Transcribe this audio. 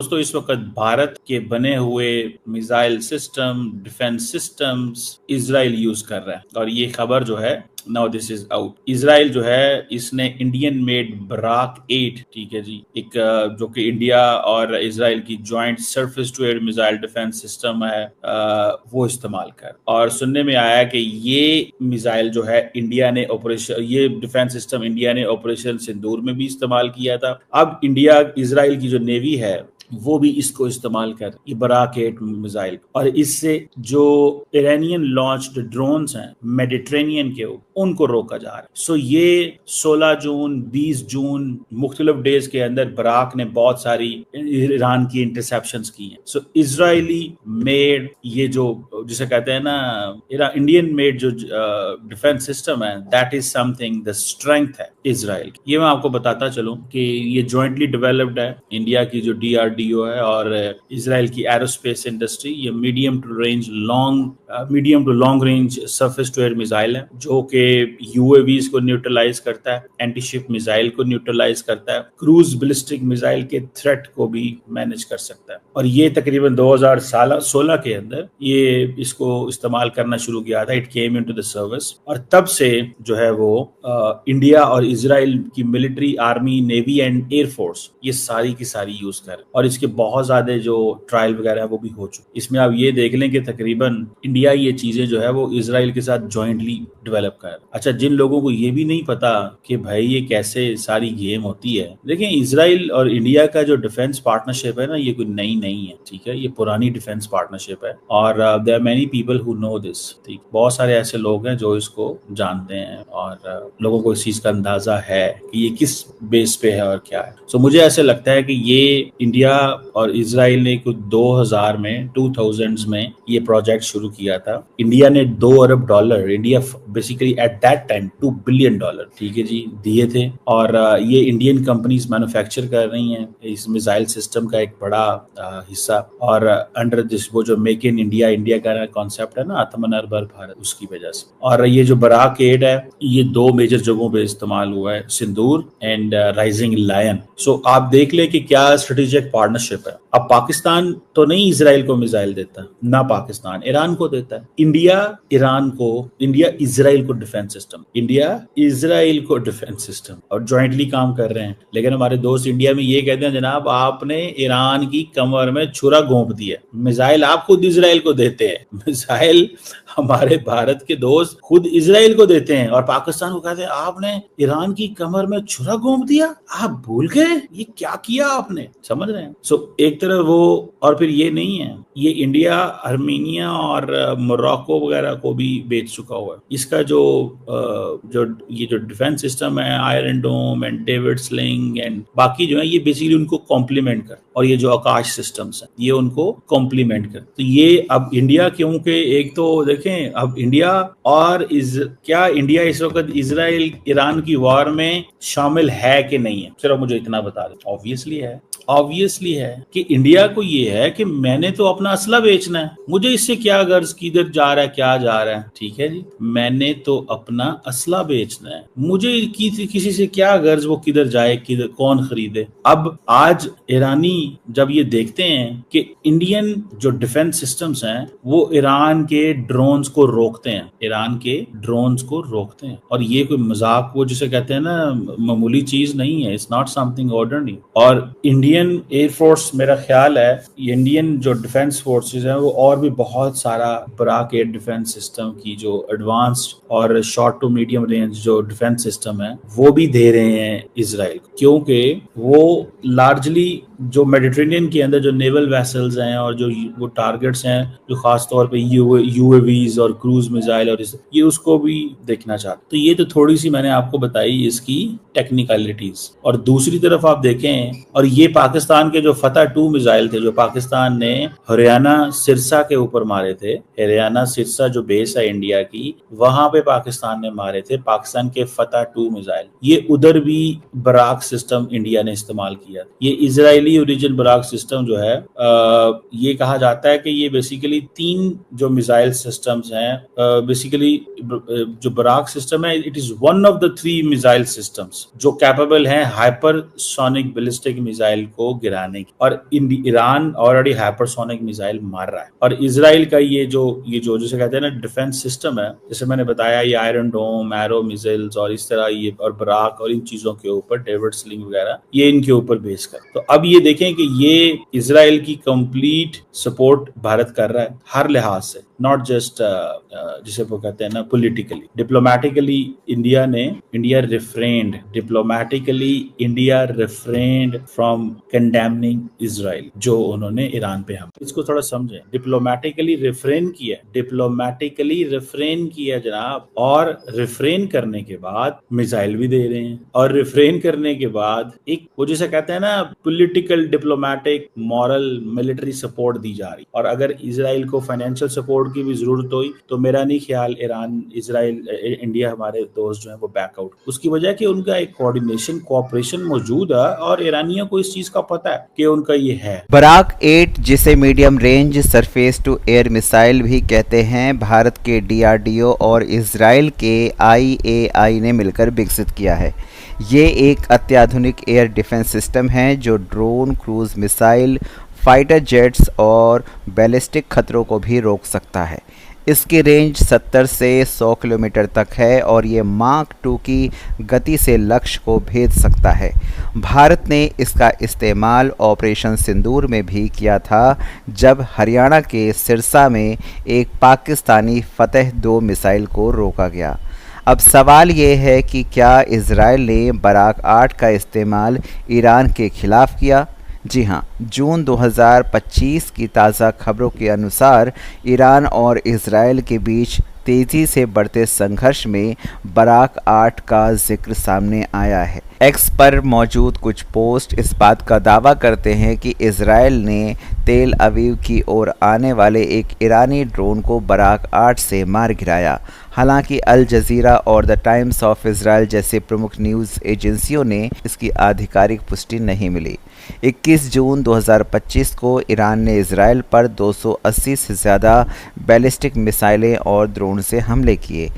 दोस्तों इस वक्त भारत के बने हुए missile system, defence systems Israel use कर रहा है। और ये खबर जो है now this is out, Israel जो है इसने इंडियन मेड बराक 8, ठीक है जी, एक जो कि इंडिया और इजराइल की joint surface to air missile defence system है, वो इस्तेमाल कर। और सुनने में आया कि ये मिसाइल जो है इंडिया ने ऑपरेशन, ये डिफेंस सिस्टम इंडिया ने ऑपरेशन सिंदूर में भी इस्तेमाल किया था। अब इंडिया, इजराइल की जो नेवी है वो भी इसको इस्तेमाल कर, ये बराक 8 मिसाइल, और इससे जो इरानियन लॉन्च्ड ड्रोन्स हैं मेडिटेरेनियन के उनको रोका जा रहा है। सो ये 16 जून 20 जून मुख्तलिफ डेज के अंदर बराक ने बहुत सारी ईरान की इंटरसेप्शंस की हैं। सो इजरायली मेड, ये जो जिसे कहते हैं ना इंडियन मेड जो डिफेंस सिस्टम है, that is something the strength है इजराइल की। ये मैं आपको बताता चलूं कि ये जॉइंटली डेवलप्ड है, इंडिया की जो DRDO है और इजराइल की एरोस्पेस इंडस्ट्री। ये medium to long range surface to air missile है जो कि UAVs को न्यूट्रलाइज करता है, एंटी शिप मिसाइल को न्यूट्रलाइज करता है, क्रूज बैलिस्टिक मिसाइल के थ्रेट को भी मैनेज कर सकता है। और ये तकरीबन 2016 के अंदर ये इसको इस्तेमाल करना शुरू किया था, it came into the service. और तब से जो है वो इंडिया और इजराइल की military, army, navy and air force ये सारी की सारी यूज कर, और इसके बहुत ज्यादा जो ट्रायल वगैरह है वो भी हो चुके। इसमें आप ये देख लें कि तकरीबन इंडिया ये चीजें जो है वो इजराइल के साथ जॉइंटली डेवलप कर। अच्छा, जिन लोगों को ये भी नहीं पता कि भाई ये कैसे सारी गेम होती है, देखें इजराइल और इंडिया का जो डिफेंस पार्टनरशिप है ना, ये कोई नई नहीं है, ठीक है, ये पुरानी डिफेंस पार्टनरशिप है। और there are many people who know this, ठीक, बहुत सारे ऐसे लोग हैं जो इसको जानते हैं और लोगों को इस चीज का अंदाजा है कि ये किस बेस पे है और क्या है। सो मुझे ऐसे लगता है कि ये इंडिया और इजराइल ने कुछ 2000s में ये प्रोजेक्ट शुरू किया था। इंडिया ने $2 अरब, India basically at that time $2 billion, ठीक है जी, दिए थे। और ये इंडियन कंपनीज मैन्युफैक्चर कर रही हैं इस मिसाइल सिस्टम का एक बड़ा हिस्सा। और अंडर दिस वो जो मेक इन इंडिया, इंडिया का कॉन्सेप्ट है ना, आत्मनिर्भर भारत, उसकी वजह से। और ये जो बराक 8 है ये 2 मेजर जगहों पे इस्तेमाल हुआ है, सिंदूर एंड राइजिंग लायन। सो आप देख ले कि क्या स्ट्रेटेजिक पार्टनरशिप है। अब पाकिस्तान तो नहीं इजराइल को मिसाइल देता, ना पाकिस्तान ईरान को देता है, इंडिया इजराइल को डिफेंस सिस्टम, इंडिया इजराइल को डिफेंस सिस्टम, और ज्वाइंटली काम कर रहे हैं। लेकिन हमारे दोस्त इंडिया में ये कहते हैं जनाब आपने ईरान की कमर में छुरा घोंप दिया, मिसाइल आप खुद इजराइल को देते हैं, मिसाइल हमारे भारत के दोस्त खुद इजराइल को देते हैं और पाकिस्तान को कहते हैं आपने ईरान की कमर में छुरा घोंप दिया, आप भूल गए ये क्या किया आपने, समझ रहे हैं। सो एक तरह वो, और फिर ये नहीं है, ये इंडिया आर्मीनिया और मोरक्को वगैरह को भी बेच चुका हुआ है। इसका जो ये जो डिफेंस सिस्टम है, Iron Dome and David Sling and बाकी जो है, ये बेसिकली उनको कॉम्प्लीमेंट कर, और ये जो आकाश सिस्टम्स हैं ये उनको कॉम्प्लीमेंट कर। तो ये अब इंडिया, क्योंकि एक तो देखें अब इंडिया और क्या इंडिया इस वक्त इजराइल ईरान की वॉर में शामिल है कि नहीं है, सिर्फ मुझे इतना बता दें। ऑब्वियसली है कि इंडिया को ये है कि मैंने तो अपना असला बेचना है, मुझे इससे क्या गर्ज, किधर जा रहा है, क्या जा रहा है, ठीक है जी, मैंने तो अपना असला बेचना है, मुझे किसी से क्या गर्ज वो किधर जाए, किधर कौन खरीदे। अब आज ईरानी जब ये देखते हैं कि इंडियन जो डिफेंस सिस्टम्स हैं वो ईरान के ड्रोन्स को रोकते हैं, और ये कोई मजाक, वो जिसे कहते हैं ना मामूली चीज नहीं है, इट्स नॉट समथिंग ऑर्डिनरी। और इंडियन एयरफोर्स, मेरा ख्याल है इंडियन जो डिफेंस फोर्सेस हैं वो और भी बहुत सारा बराक एयर डिफेंस सिस्टम की जो एडवांस्ड और शॉर्ट टू मीडियम रेंज जो डिफेंस सिस्टम है वो भी दे रहे हैं इजराइल, क्योंकि वो लार्जली जो मेडिटेरेनियन के अंदर जो नेवल वेसल्स हैं और जो वो टारगेट्स हैं जो खास तौर पे UAVs और क्रूज मिसाइल और ये उसको भी देखना चाहते। तो ये तो थोड़ी सी मैंने आपको बताई इसकी टेक्निकलिटीज। और दूसरी तरफ आप देखें, और ये पाकिस्तान के जो फतह 2 मिसाइल थे जो पाकिस्तान ने हरियाणा सिरसा के ऊपर मारे थे, हरियाणा सिरसा जो बेस है इंडिया की, वहां पे पाकिस्तान ने मारे थे पाकिस्तान के फतह 2 मिसाइल। ये उधर भी बराक सिस्टम इंडिया ने इस्तेमाल किया। ये Israeli Israeli origin Barak system जो है ये कहा जाता है कि ये बेसिकली 3 जो मिसाइल सिस्टम्स हैं, बेसिकली जो बराक सिस्टम है it is one of the 3 missile systems जो कैपेबल हैं हाइपरसोनिक बैलिस्टिक मिसाइल को गिराने की, और ईरान ऑलरेडी हाइपरसोनिक मिसाइल मार रहा है। और इजराइल का ये जो जिसे कहते हैं ना डिफेंस सिस्टम है, जैसे मैंने बताया ये आयरन डोम, एरो मिसाइल्स और इस तरह ये और बराक और इन चीजों के ऊपर डेविड स्लिंग वगैरह ये इनके ऊपर बेस कर। तो अब ये देखें कि ये इजराइल की कंप्लीट सपोर्ट भारत कर रहा है हर लिहाज से, नॉट जस्ट जिसे वो कहते हैं ना politically. Diplomatically India refrained from condemning Israel, जो उन्होंने ईरान पे हम इसको थोड़ा समझें। डिप्लोमेटिकली रिफ्रेन किया जनाब, और रिफ्रेन करने के बाद मिसाइल भी दे रहे हैं, और रिफ्रेन करने के बाद एक वो जिसे कहते हैं ना political, diplomatic, moral, military support दी जा रही। और अगर इजराइल को फाइनेंशियल सपोर्ट की भी जरूरत हुई तो मेरा नहीं ख्याल ईरान, इजराइल, इंडिया हमारे दोस्त जो हैं वो बैकआउट, उसकी वजह कि उनका एक कोऑर्डिनेशन, कोऑपरेशन मौजूद है और ईरानियों को इस चीज का पता है कि उनका ये है। बराक 8 जिसे medium range surface to air missile भी कहते हैं, भारत के DRDO और इजराइल के IAI ने मिलकर विकसित किया है। ये एक अत्याधुनिक एयर डिफेंस सिस्टम है जो drone, cruise missile, fighter jets और बैलिस्टिक खतरों को भी रोक सकता है। इसकी रेंज 70 से 100 किलोमीटर तक है और ये माक 2 की गति से लक्ष्य को भेद सकता है। भारत ने इसका इस्तेमाल ऑपरेशन सिंदूर में भी किया था, जब हरियाणा के सिरसा में एक पाकिस्तानी फतेह 2 मिसाइल को रोका गया। अब सवाल ये है कि क्या इजराइल ने बराक 8 का इस्तेमाल ईरान के खिलाफ किया? जी हाँ, जून 2025 की ताज़ा खबरों के अनुसार ईरान और इजराइल के बीच तेज़ी से बढ़ते संघर्ष में बराक 8 का जिक्र सामने आया है। एक्स पर मौजूद कुछ पोस्ट इस बात का दावा करते हैं कि इजराइल ने तेल अवीव की ओर आने वाले एक ईरानी ड्रोन को बराक 8 से मार गिराया। हालांकि अल जजीरा और द टाइम्स ऑफ इजराइल जैसे प्रमुख न्यूज़ एजेंसियों ने इसकी आधिकारिक पुष्टि नहीं मिली। 21 जून 2025 को ईरान ने इजराइल पर 280 से ज़्यादा बैलिस्टिक मिसाइलें और ड्रोन से हमले किए।